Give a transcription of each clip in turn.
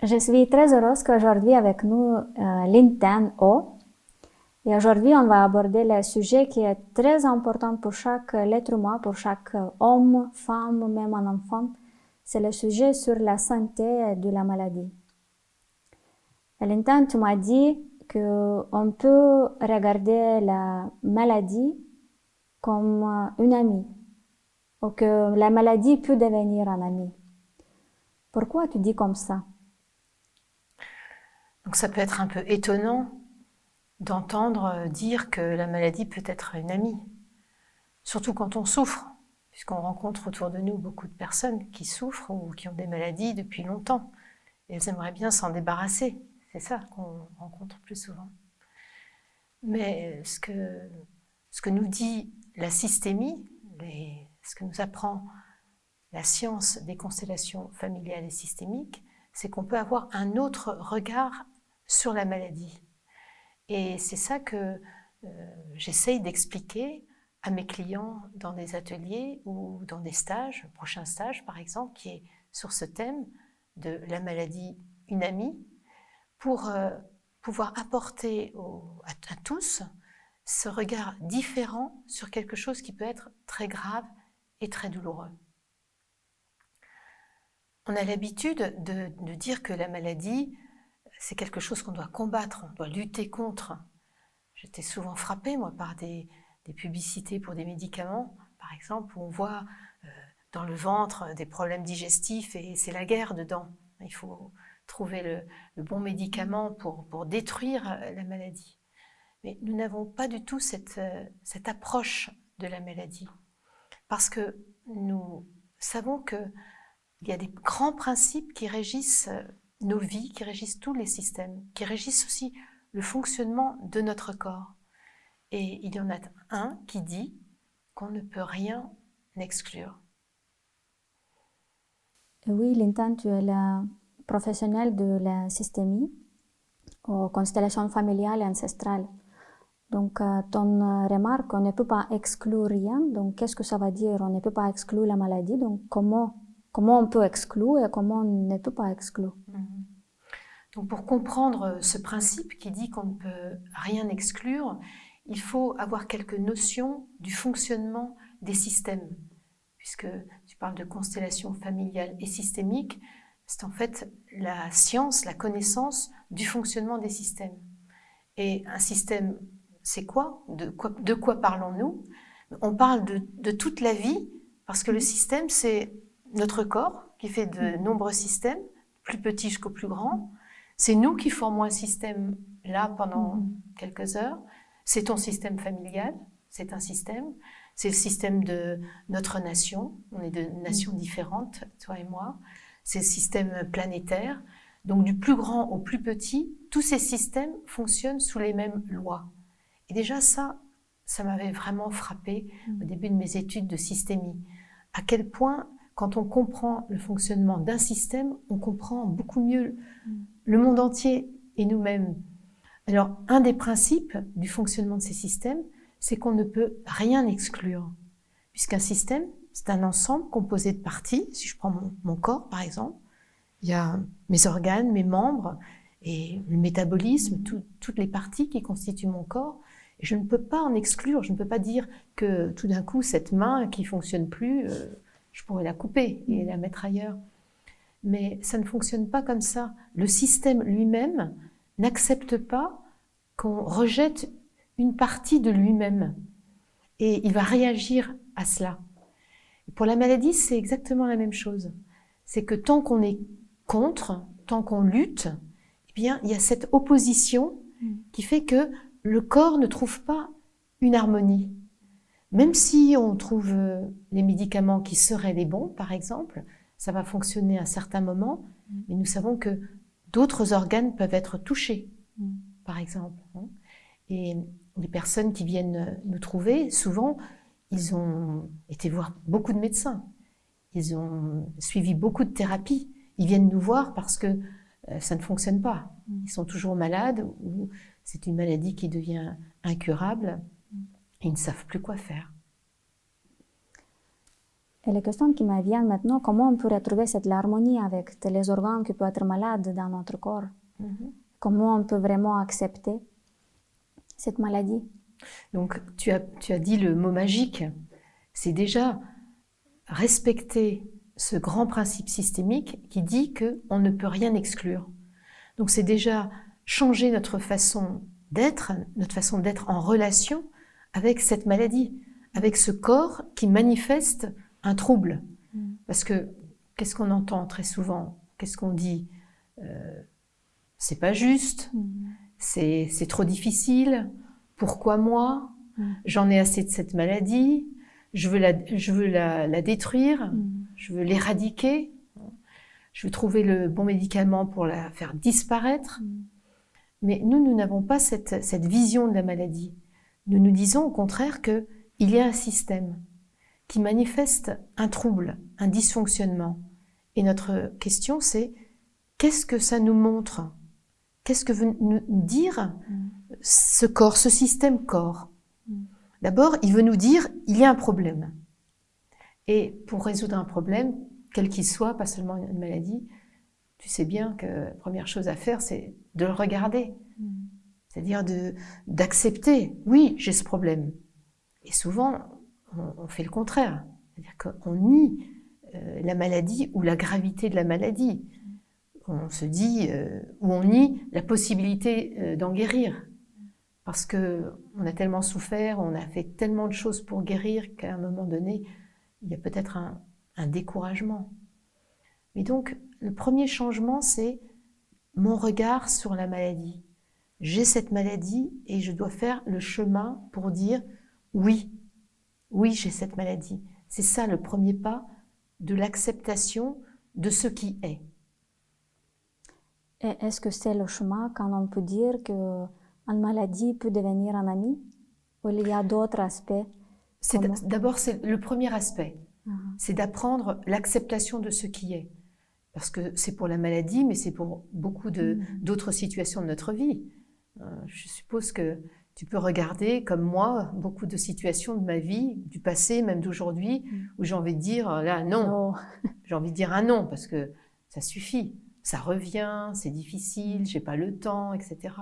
Je suis très heureuse qu'aujourd'hui avec nous Linh Tan O. Et aujourd'hui, on va aborder le sujet qui est très important pour chaque être humain, pour chaque homme, femme, même un enfant. C'est le sujet sur la santé de la maladie. Linh Tan, tu m'as dit qu'on peut regarder la maladie comme une amie, ou que la maladie peut devenir un ami. Pourquoi tu dis comme ça? Donc ça peut être un peu étonnant d'entendre dire que la maladie peut être une amie, surtout quand on souffre, puisqu'on rencontre autour de nous beaucoup de personnes qui souffrent ou qui ont des maladies depuis longtemps. Et elles aimeraient bien s'en débarrasser. C'est ça qu'on rencontre plus souvent. Mais ce que nous dit la systémie, ce que nous apprend la science des constellations familiales et systémiques, c'est qu'on peut avoir un autre regard sur la maladie. Et c'est ça que j'essaye d'expliquer à mes clients dans des ateliers ou dans des stages, le prochain stage par exemple, qui est sur ce thème de la maladie, une amie, pour pouvoir apporter à tous ce regard différent sur quelque chose qui peut être très grave et très douloureux. On a l'habitude de dire que la maladie, c'est quelque chose qu'on doit combattre, on doit lutter contre. J'étais souvent frappée, moi, par des publicités pour des médicaments, par exemple, où on voit dans le ventre des problèmes digestifs et c'est la guerre dedans. Il faut trouver le bon médicament pour détruire la maladie. Mais nous n'avons pas du tout cette approche de la maladie, parce que nous savons qu'il y a des grands principes qui régissent nos vies, qui régissent tous les systèmes, qui régissent aussi le fonctionnement de notre corps. Et il y en a un qui dit qu'on ne peut rien exclure. Oui, Linh Tan, tu es la professionnelle de la systémie aux constellations familiales et ancestrales. Donc, ton remarque, on ne peut pas exclure rien. Donc, qu'est-ce que ça va dire? On ne peut pas exclure la maladie. Donc, comment on peut exclure et comment on ne peut pas exclure? Donc, pour comprendre ce principe qui dit qu'on ne peut rien exclure, il faut avoir quelques notions du fonctionnement des systèmes. Puisque tu parles de constellation familiale et systémique, c'est en fait la science, la connaissance du fonctionnement des systèmes. Et un système, c'est quoi? De quoi parlons-nous? On parle de toute la vie, parce que le système, c'est notre corps, qui fait de nombreux systèmes, plus petits jusqu'au plus grand. C'est nous qui formons un système là pendant quelques heures. C'est ton système familial, c'est un système. C'est le système de notre nation. On est de nations différentes, toi et moi. C'est le système planétaire. Donc du plus grand au plus petit, tous ces systèmes fonctionnent sous les mêmes lois. Et déjà ça m'avait vraiment frappée au début de mes études de systémie. À quel point, quand on comprend le fonctionnement d'un système, on comprend beaucoup mieux le monde entier et nous-mêmes. Alors, un des principes du fonctionnement de ces systèmes, c'est qu'on ne peut rien exclure. Puisqu'un système, c'est un ensemble composé de parties. Si je prends mon corps, par exemple, il y a mes organes, mes membres et le métabolisme, toutes les parties qui constituent mon corps. Et je ne peux pas en exclure. Je ne peux pas dire que tout d'un coup, cette main qui ne fonctionne plus, je pourrais la couper et la mettre ailleurs. Mais ça ne fonctionne pas comme ça. Le système lui-même n'accepte pas qu'on rejette une partie de lui-même. Et il va réagir à cela. Pour la maladie, c'est exactement la même chose. C'est que tant qu'on est contre, tant qu'on lutte, eh bien, il y a cette opposition qui fait que le corps ne trouve pas une harmonie. Même si on trouve les médicaments qui seraient les bons, par exemple, ça va fonctionner à un certain moment, mais nous savons que d'autres organes peuvent être touchés, par exemple. Et les personnes qui viennent nous trouver, souvent, ils ont été voir beaucoup de médecins. Ils ont suivi beaucoup de thérapies. Ils viennent nous voir parce que ça ne fonctionne pas. Ils sont toujours malades ou c'est une maladie qui devient incurable et ils ne savent plus quoi faire. Et les questions qui me viennent maintenant, comment on peut retrouver cette harmonie avec les organes qui peuvent être malades dans notre corps? Comment on peut vraiment accepter cette maladie? Donc, tu as dit le mot magique, c'est déjà respecter ce grand principe systémique qui dit qu'on ne peut rien exclure. Donc, c'est déjà changer notre façon d'être en relation avec cette maladie, avec ce corps qui manifeste un trouble. Parce que, qu'est-ce qu'on entend très souvent? Qu'est-ce qu'on dit? C'est pas juste, c'est trop difficile, pourquoi moi? J'en ai assez de cette maladie, je veux la détruire, je veux l'éradiquer, je veux trouver le bon médicament pour la faire disparaître. Mais nous n'avons pas cette vision de la maladie. Nous nous disons au contraire qu'il y a un système qui manifeste un trouble, un dysfonctionnement. Et notre question, c'est qu'est-ce que ça nous montre? Qu'est-ce que veut nous dire ce corps, ce système corps? D'abord, il veut nous dire il y a un problème. Et pour résoudre un problème, quel qu'il soit, pas seulement une maladie, tu sais bien que la première chose à faire, c'est de le regarder. C'est-à-dire d'accepter, oui, j'ai ce problème. Et souvent, on fait le contraire. C'est-à-dire qu'on nie la maladie ou la gravité de la maladie. On se dit, ou on nie la possibilité d'en guérir. Parce qu'on a tellement souffert, on a fait tellement de choses pour guérir qu'à un moment donné, il y a peut-être un découragement. Mais donc, le premier changement, c'est mon regard sur la maladie. J'ai cette maladie et je dois faire le chemin pour dire oui, j'ai cette maladie. C'est ça le premier pas de l'acceptation de ce qui est. Et est-ce que c'est le chemin quand on peut dire qu'une maladie peut devenir un ami? Ou il y a d'autres aspects? D'abord, c'est le premier aspect. C'est d'apprendre l'acceptation de ce qui est. Parce que c'est pour la maladie, mais c'est pour beaucoup d'autres situations de notre vie. Je suppose que tu peux regarder, comme moi, beaucoup de situations de ma vie, du passé, même d'aujourd'hui, où j'ai envie de dire, là, non. J'ai envie de dire un non, parce que ça suffit. Ça revient, c'est difficile, j'ai pas le temps, etc.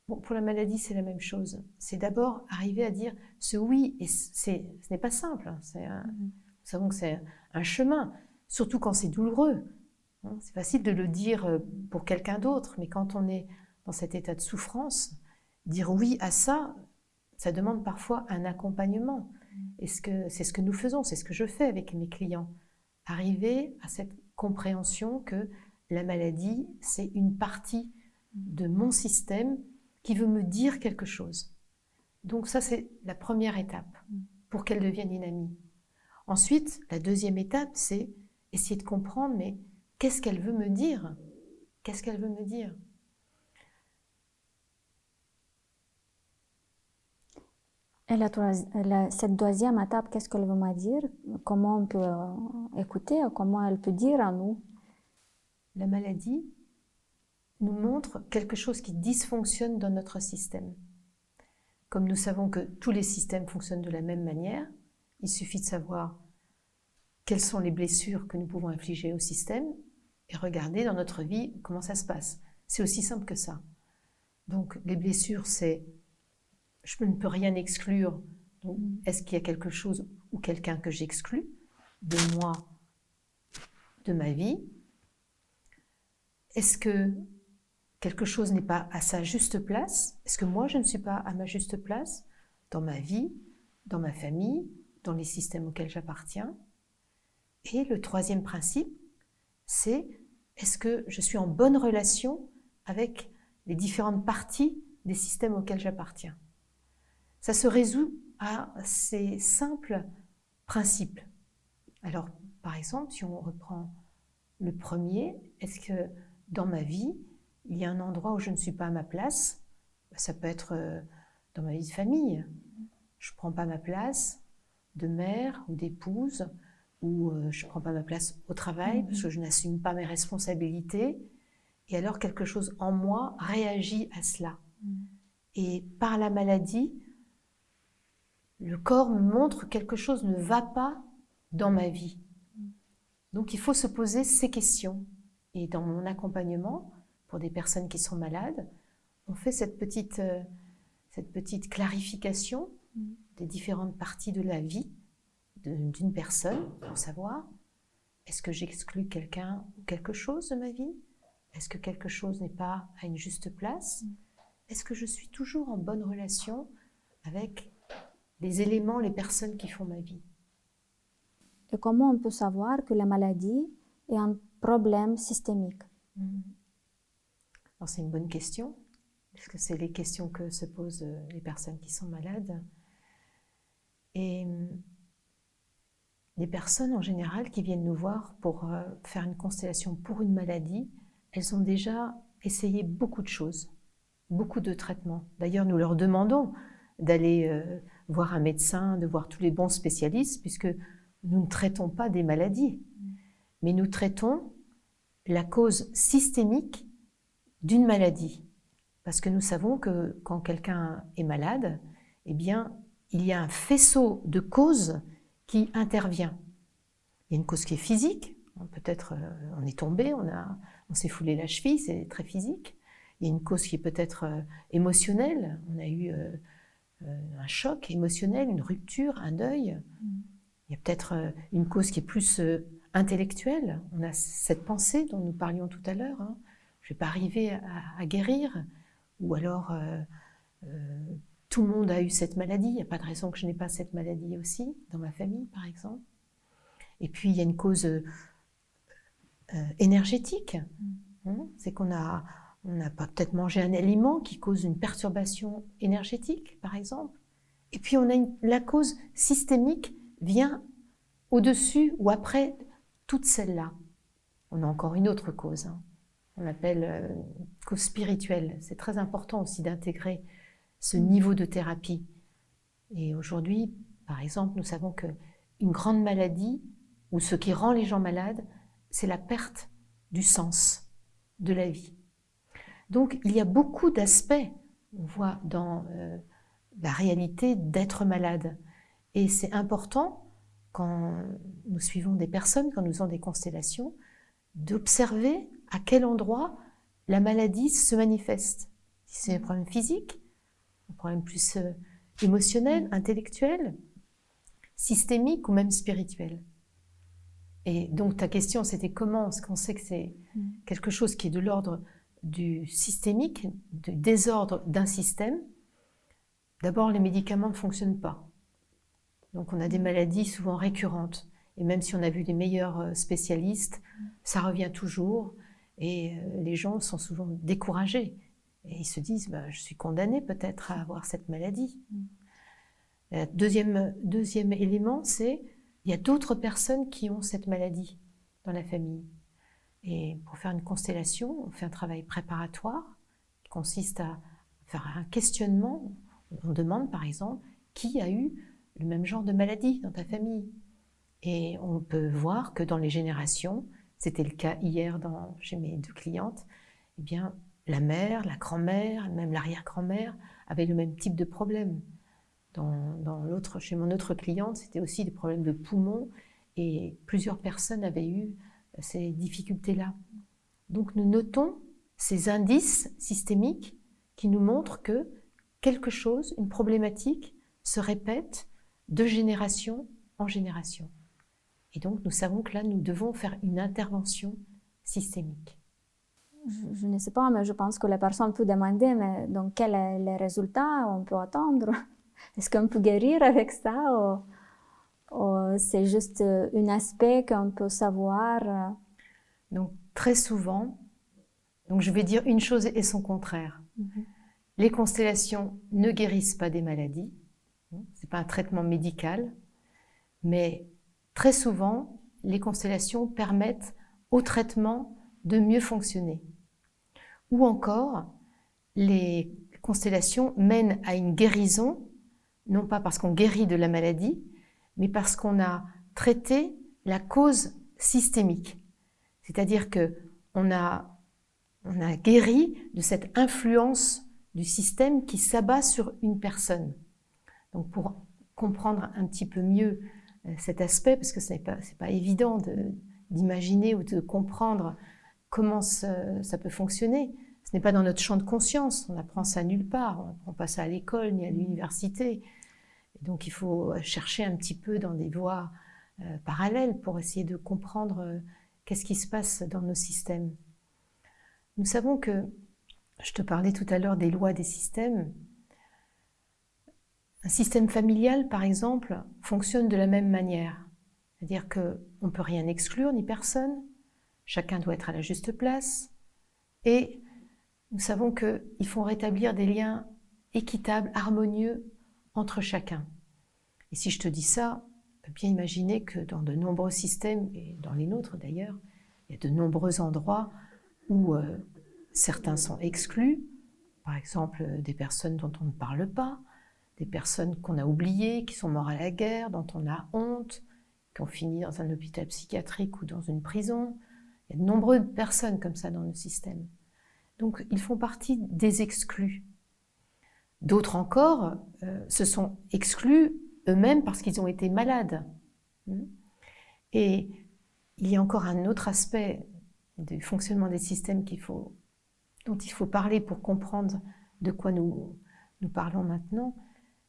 Bon, pour la maladie, c'est la même chose. C'est d'abord arriver à dire ce oui, et ce n'est pas simple. Nous savons que c'est un chemin, surtout quand c'est douloureux. C'est facile de le dire pour quelqu'un d'autre, mais quand on est dans cet état de souffrance, dire oui à ça, ça demande parfois un accompagnement. Et c'est ce que nous faisons, c'est ce que je fais avec mes clients. Arriver à cette compréhension que la maladie, c'est une partie de mon système qui veut me dire quelque chose. Donc ça, c'est la première étape pour qu'elle devienne une amie. Ensuite, la deuxième étape, c'est essayer de comprendre, mais qu'est-ce qu'elle veut me dire? Qu'est-ce qu'elle veut me dire? Et cette deuxième étape, qu'est-ce qu'elle veut me dire? Comment on peut écouter? Comment elle peut dire à nous? La maladie nous montre quelque chose qui dysfonctionne dans notre système. Comme nous savons que tous les systèmes fonctionnent de la même manière, il suffit de savoir quelles sont les blessures que nous pouvons infliger au système et regarder dans notre vie comment ça se passe. C'est aussi simple que ça. Donc les blessures, c'est je ne peux rien exclure. Donc, est-ce qu'il y a quelque chose ou quelqu'un que j'exclus de moi, de ma vie? Est-ce que quelque chose n'est pas à sa juste place? Est-ce que moi, je ne suis pas à ma juste place dans ma vie, dans ma famille, dans les systèmes auxquels j'appartiens? Et le troisième principe, c'est est-ce que je suis en bonne relation avec les différentes parties des systèmes auxquels j'appartiens? Ça se résout à ces simples principes. Alors, par exemple, si on reprend le premier, est-ce que dans ma vie, il y a un endroit où je ne suis pas à ma place? Ça peut être dans ma vie de famille. Je ne prends pas ma place de mère ou d'épouse, ou je ne prends pas ma place au travail parce que je n'assume pas mes responsabilités. Et alors, quelque chose en moi réagit à cela. Et par la maladie, le corps me montre que quelque chose ne va pas dans ma vie? Donc il faut se poser ces questions. Et dans mon accompagnement, pour des personnes qui sont malades, on fait cette petite clarification des différentes parties de la vie d'une personne pour savoir, est-ce que j'exclus quelqu'un ou quelque chose de ma vie? Est-ce que quelque chose n'est pas à une juste place? Est-ce que je suis toujours en bonne relation avec les éléments, les personnes qui font ma vie? Et comment on peut savoir que la maladie est un problème systémique? Alors c'est une bonne question, parce que c'est les questions que se posent les personnes qui sont malades. Et les personnes en général qui viennent nous voir pour faire une constellation pour une maladie, elles ont déjà essayé beaucoup de choses, beaucoup de traitements. D'ailleurs, nous leur demandons d'aller voir un médecin, de voir tous les bons spécialistes, puisque nous ne traitons pas des maladies, mais nous traitons la cause systémique d'une maladie. Parce que nous savons que quand quelqu'un est malade, eh bien, il y a un faisceau de causes qui intervient. Il y a une cause qui est physique, peut-être on est tombé, on s'est foulé la cheville, c'est très physique. Il y a une cause qui est peut-être émotionnelle, on a eu un choc émotionnel, une rupture, un deuil. Il y a peut-être une cause qui est plus intellectuelle, on a cette pensée dont nous parlions tout à l'heure, hein. Je ne vais pas arriver à guérir, ou alors tout le monde a eu cette maladie, il n'y a pas de raison que je n'ai pas cette maladie aussi, dans ma famille par exemple. Et puis il y a une cause énergétique, c'est qu'on a peut-être mangé un aliment qui cause une perturbation énergétique par exemple. Et puis on a la cause systémique vient au-dessus ou après toutes celles-là. On a encore une autre cause, hein. On appelle cause spirituelle. C'est très important aussi d'intégrer ce niveau de thérapie. Et aujourd'hui, par exemple, nous savons qu'une grande maladie, ou ce qui rend les gens malades, c'est la perte du sens de la vie. Donc, il y a beaucoup d'aspects, on voit dans la réalité d'être malade. Et c'est important, quand nous suivons des personnes, quand nous faisons des constellations, d'observer à quel endroit la maladie se manifeste. Si c'est un problème physique, un problème plus émotionnel, intellectuel, systémique ou même spirituel. Et donc ta question c'était comment est-ce qu'on sait que c'est quelque chose qui est de l'ordre du systémique, du désordre d'un système. D'abord les médicaments ne fonctionnent pas. Donc on a des maladies souvent récurrentes. Et même si on a vu les meilleurs spécialistes, ça revient toujours. Et les gens sont souvent découragés. Et ils se disent, je suis condamné peut-être à avoir cette maladie. Deuxième élément, c'est il y a d'autres personnes qui ont cette maladie dans la famille. Et pour faire une constellation, on fait un travail préparatoire qui consiste à faire un questionnement. On demande par exemple, qui a eu le même genre de maladie dans ta famille? Et on peut voir que dans les générations, c'était le cas hier chez mes 2 clientes, eh bien, la mère, la grand-mère, même l'arrière-grand-mère avaient le même type de problème. Chez mon autre cliente, c'était aussi des problèmes de poumons et plusieurs personnes avaient eu ces difficultés-là. Donc nous notons ces indices systémiques qui nous montrent que quelque chose, une problématique, se répète de génération en génération. Et donc nous savons que là, nous devons faire une intervention systémique. Je ne sais pas, mais je pense que la personne peut demander, mais donc quels sont les résultats on peut attendre? Est-ce qu'on peut guérir avec ça ou c'est juste un aspect qu'on peut savoir? Donc très souvent, donc je vais dire une chose et son contraire. Les constellations ne guérissent pas des maladies, ce n'est pas un traitement médical, mais très souvent, les constellations permettent au traitement de mieux fonctionner. Ou encore, les constellations mènent à une guérison, non pas parce qu'on guérit de la maladie, mais parce qu'on a traité la cause systémique. C'est-à-dire qu'on a guéri de cette influence du système qui s'abat sur une personne. Donc pour comprendre un petit peu mieux cet aspect, parce que c'est pas évident d'imaginer ou de comprendre comment ça peut fonctionner. Ce n'est pas dans notre champ de conscience, on apprend ça nulle part, on n'apprend pas ça à l'école ni à l'université. Donc il faut chercher un petit peu dans des voies parallèles pour essayer de comprendre qu'est-ce qui se passe dans nos systèmes. Nous savons que, je te parlais tout à l'heure des lois des systèmes, un système familial, par exemple, fonctionne de la même manière. C'est-à-dire qu'on ne peut rien exclure, ni personne, chacun doit être à la juste place, et nous savons qu'il faut rétablir des liens équitables, harmonieux entre chacun. Et si je te dis ça, on peut bien imaginer que dans de nombreux systèmes, et dans les nôtres d'ailleurs, il y a de nombreux endroits où certains sont exclus, par exemple des personnes dont on ne parle pas, des personnes qu'on a oubliées, qui sont mortes à la guerre, dont on a honte, qui ont fini dans un hôpital psychiatrique ou dans une prison. Il y a de nombreuses personnes comme ça dans le système. Donc ils font partie des exclus. D'autres encore se sont exclus eux-mêmes parce qu'ils ont été malades. Et il y a encore un autre aspect du fonctionnement des systèmes dont il faut parler pour comprendre de quoi nous parlons maintenant,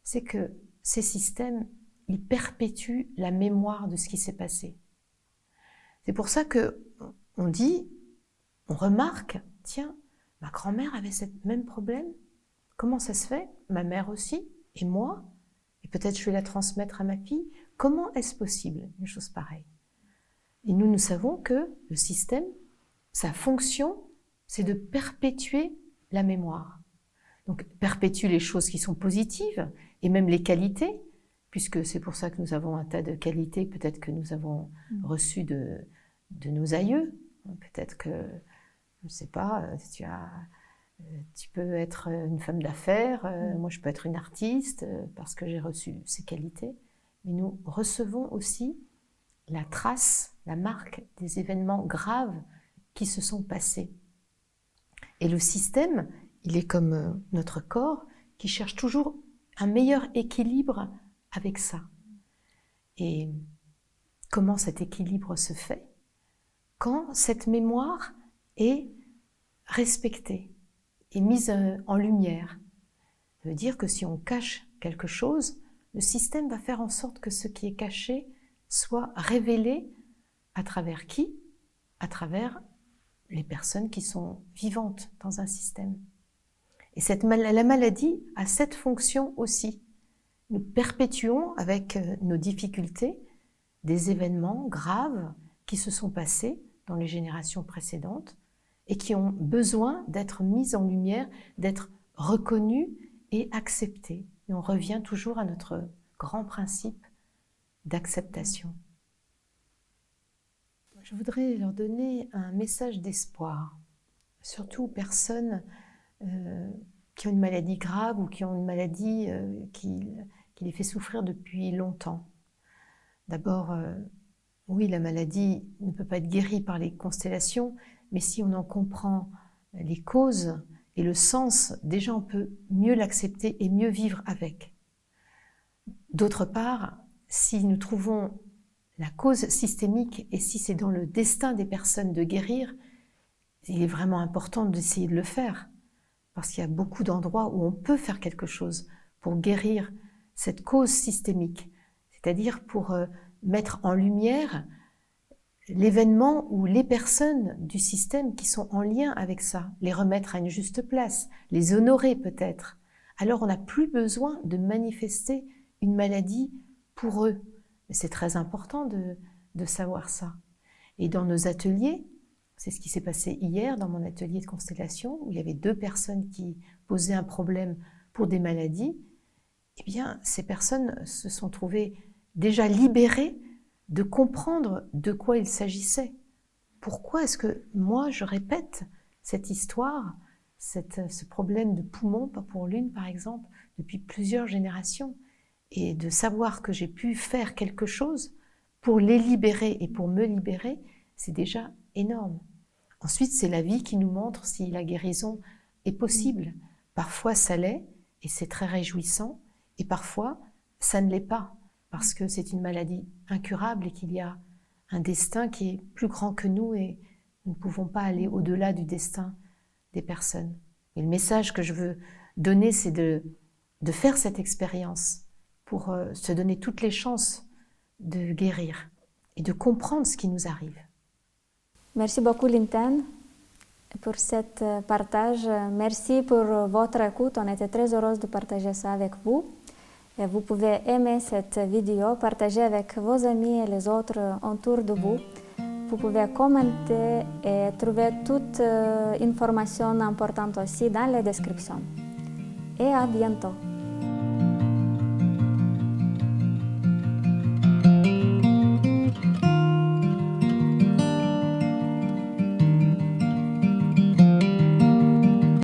c'est que ces systèmes, ils perpétuent la mémoire de ce qui s'est passé. C'est pour ça qu'on dit, on remarque, tiens, ma grand-mère avait ce même problème, comment ça se fait? Ma mère aussi, et moi? Et peut-être je vais la transmettre à ma fille. Comment est-ce possible, une chose pareille? Et nous savons que le système, sa fonction, c'est de perpétuer la mémoire. Donc, perpétuer les choses qui sont positives, et même les qualités, puisque c'est pour ça que nous avons un tas de qualités, peut-être que nous avons reçues de nos aïeux. Peut-être que, je ne sais pas, tu peux être une femme d'affaires, moi je peux être une artiste, parce que j'ai reçu ces qualités. Mais nous recevons aussi la trace, la marque des événements graves qui se sont passés. Et le système, il est comme notre corps, qui cherche toujours un meilleur équilibre avec ça. Et comment cet équilibre se fait? Quand cette mémoire est respectée et mise en lumière. Ça veut dire que si on cache quelque chose, le système va faire en sorte que ce qui est caché soit révélé à travers qui? À travers les personnes qui sont vivantes dans un système. Et la maladie a cette fonction aussi. Nous perpétuons avec nos difficultés des événements graves qui se sont passés dans les générations précédentes et qui ont besoin d'être mis en lumière, d'être reconnus et acceptés. Et on revient toujours à notre grand principe d'acceptation. Je voudrais leur donner un message d'espoir, surtout aux personnes qui ont une maladie grave ou qui ont une maladie qui les fait souffrir depuis longtemps. D'abord, oui, la maladie ne peut pas être guérie par les constellations, mais si on en comprend les causes et le sens, déjà on peut mieux l'accepter et mieux vivre avec. D'autre part, si nous trouvons la cause systémique et si c'est dans le destin des personnes de guérir, il est vraiment important d'essayer de le faire. Parce qu'il y a beaucoup d'endroits où on peut faire quelque chose pour guérir cette cause systémique. C'est-à-dire pour mettre en lumière l'événement ou les personnes du système qui sont en lien avec ça, les remettre à une juste place, les honorer peut-être. Alors on n'a plus besoin de manifester une maladie pour eux. Mais c'est très important de savoir ça. Et dans nos ateliers, c'est ce qui s'est passé hier dans mon atelier de constellation, où il y avait 2 personnes qui posaient un problème pour des maladies, eh bien ces personnes se sont trouvées déjà libérées de comprendre de quoi il s'agissait. Pourquoi est-ce que moi je répète cette histoire, ce problème de poumon, pas pour l'une par exemple, depuis plusieurs générations, et de savoir que j'ai pu faire quelque chose pour les libérer et pour me libérer, c'est déjà énorme. Ensuite, c'est la vie qui nous montre si la guérison est possible. Parfois, ça l'est, et c'est très réjouissant, et parfois, ça ne l'est pas. parce que c'est une maladie incurable et qu'il y a un destin qui est plus grand que nous et nous ne pouvons pas aller au-delà du destin des personnes. Et le message que je veux donner, c'est de faire cette expérience pour se donner toutes les chances de guérir et de comprendre ce qui nous arrive. Merci beaucoup, Linten, pour cet partage. Merci pour votre écoute. On était très heureuse de partager ça avec vous. Et vous pouvez aimer cette vidéo, partager avec vos amis et les autres autour de vous. Vous pouvez commenter et trouver toute information importante aussi dans la description. Et à bientôt!